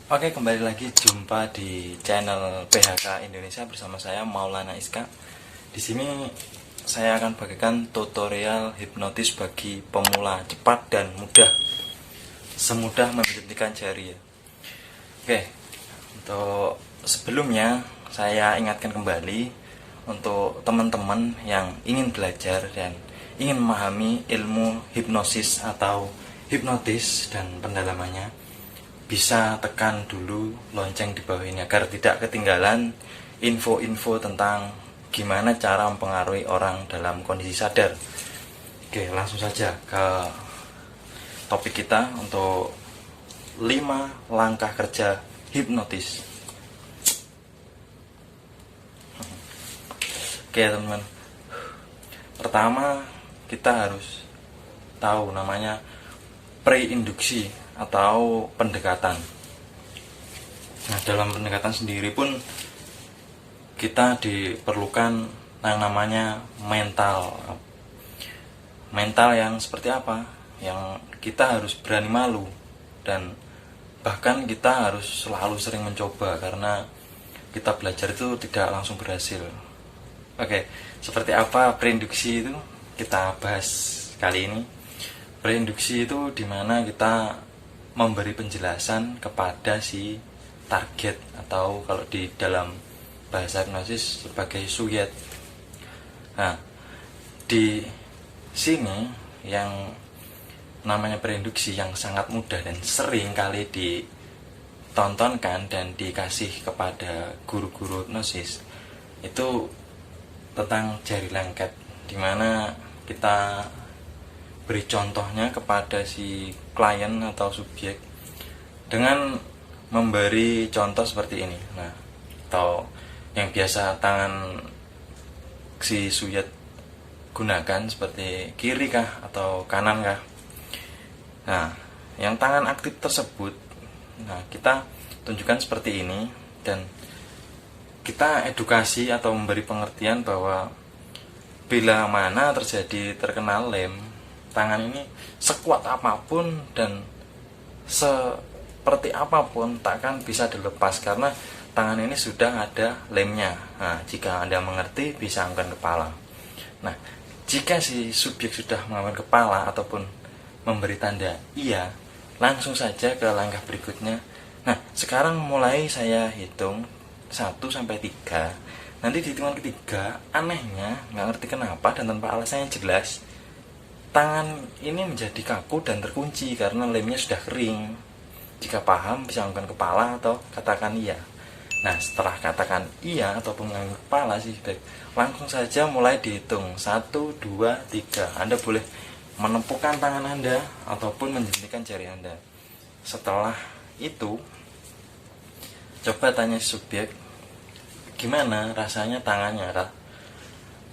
Oke, kembali lagi jumpa di channel PHK Indonesia bersama saya Maulana Iska. Di sini saya akan bagikan tutorial hipnotis bagi pemula, cepat dan mudah, semudah menjentikan jari ya. Oke, untuk sebelumnya saya ingatkan kembali untuk teman-teman yang ingin belajar dan ingin memahami ilmu hipnosis atau hipnotis dan pendalamannya, bisa tekan dulu lonceng di bawah ini agar tidak ketinggalan info-info tentang gimana cara mempengaruhi orang dalam kondisi sadar. Oke, langsung saja ke topik kita untuk 5 langkah kerja hipnotis. Oke teman-teman, pertama kita harus tahu namanya pre-induksi atau pendekatan. Nah, dalam pendekatan sendiri pun kita diperlukan yang namanya mental. Mental yang seperti apa? Yang kita harus berani malu dan bahkan kita harus selalu sering mencoba karena kita belajar itu tidak langsung berhasil. Oke, seperti apa preinduksi itu kita bahas kali ini. Preinduksi itu dimana kita memberi penjelasan kepada si target atau kalau di dalam bahasa hipnosis sebagai subjek. Nah, di sini yang namanya preinduksi yang sangat mudah dan sering kali ditontonkan dan dikasih kepada guru-guru hipnosis itu tentang jari lengket, dimana kita beri contohnya kepada si klien atau subjek dengan memberi contoh seperti ini. Nah, atau yang biasa tangan si subjek gunakan seperti kiri kah atau kanan kah. Nah, yang tangan aktif tersebut, nah kita tunjukkan seperti ini dan kita edukasi atau memberi pengertian bahwa bila mana terkena lem, tangan ini sekuat apapun dan seperti apapun takkan bisa dilepas karena tangan ini sudah ada lemnya. Nah, jika Anda mengerti bisa angkat kepala. Nah, jika si subjek sudah mengangkat kepala ataupun memberi tanda iya, langsung saja ke langkah berikutnya. Nah, sekarang mulai saya hitung 1 sampai 3. Nanti di hitungan ketiga, anehnya nggak ngerti kenapa dan tanpa alasan yang jelas, tangan ini menjadi kaku dan terkunci karena lemnya sudah kering. Jika paham bisa angkat kepala atau katakan iya. Nah, setelah katakan iya ataupun mengangkat kepala sih baik, langsung saja mulai dihitung 1, 2, 3. Anda boleh menempukkan tangan Anda ataupun menjentikan jari Anda. Setelah itu coba tanya subjek, gimana rasanya tangannya?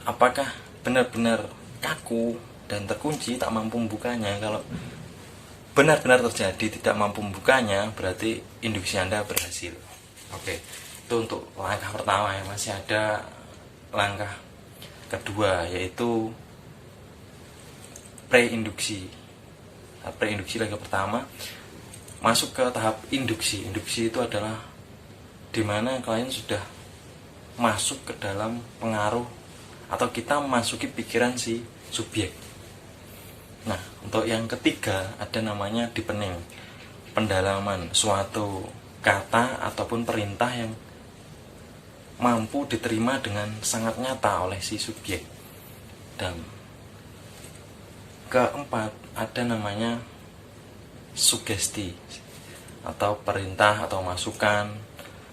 Apakah benar-benar kaku dan terkunci tak mampu membukanya? Kalau benar-benar terjadi tidak mampu membukanya, berarti induksi Anda berhasil. Oke, itu untuk langkah pertama ya. Masih ada langkah kedua yaitu preinduksi. Preinduksi langkah pertama masuk ke tahap induksi. Induksi itu adalah dimana klien sudah masuk ke dalam pengaruh atau kita memasuki pikiran si subjek. Nah, untuk yang ketiga ada namanya deepening, pendalaman suatu kata ataupun perintah yang mampu diterima dengan sangat nyata oleh si subjek. Dan keempat ada namanya sugesti atau perintah atau masukan,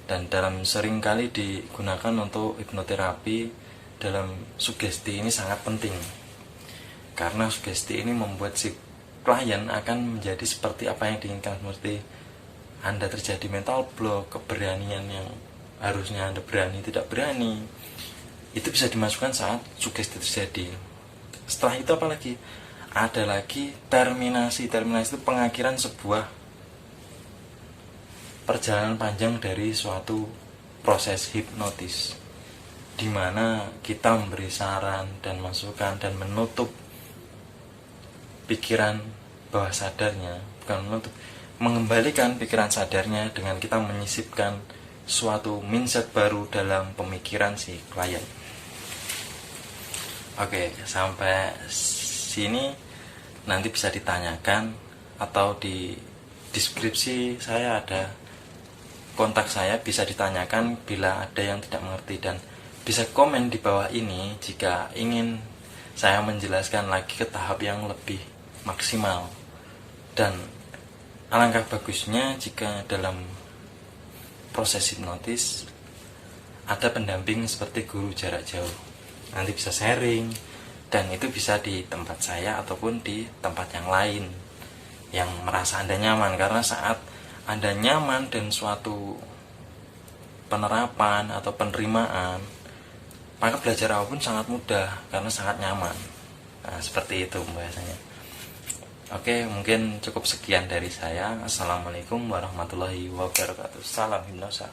dan dalam sering kali digunakan untuk hipnoterapi. Dalam sugesti ini sangat penting karena sugesti ini membuat si klien akan menjadi seperti apa yang diinginkan, seperti Anda terjadi mental block, keberanian yang harusnya Anda berani tidak berani, itu bisa dimasukkan saat sugesti terjadi. Setelah itu apa lagi? Ada lagi terminasi. Terminasi itu pengakhiran sebuah perjalanan panjang dari suatu proses hipnotis, di mana kita memberi saran dan masukan dan menutup pikiran bawah sadarnya, bukan menutup, mengembalikan pikiran sadarnya dengan kita menyisipkan suatu mindset baru dalam pemikiran si klien. Oke, sampai sini nanti bisa ditanyakan atau di deskripsi saya ada kontak saya, bisa ditanyakan bila ada yang tidak mengerti, dan bisa komen di bawah ini jika ingin saya menjelaskan lagi ke tahap yang lebih maksimal. Dan alangkah bagusnya jika dalam proses hipnotis ada pendamping seperti guru jarak jauh, nanti bisa sharing, dan itu bisa di tempat saya ataupun di tempat yang lain yang merasa Anda nyaman. Karena saat Anda nyaman dan suatu penerapan atau penerimaan, maka belajar apapun sangat mudah karena sangat nyaman. Nah, seperti itu pembahasannya. Oke, mungkin cukup sekian dari saya. Assalamualaikum warahmatullahi wabarakatuh. Salam hipnosa.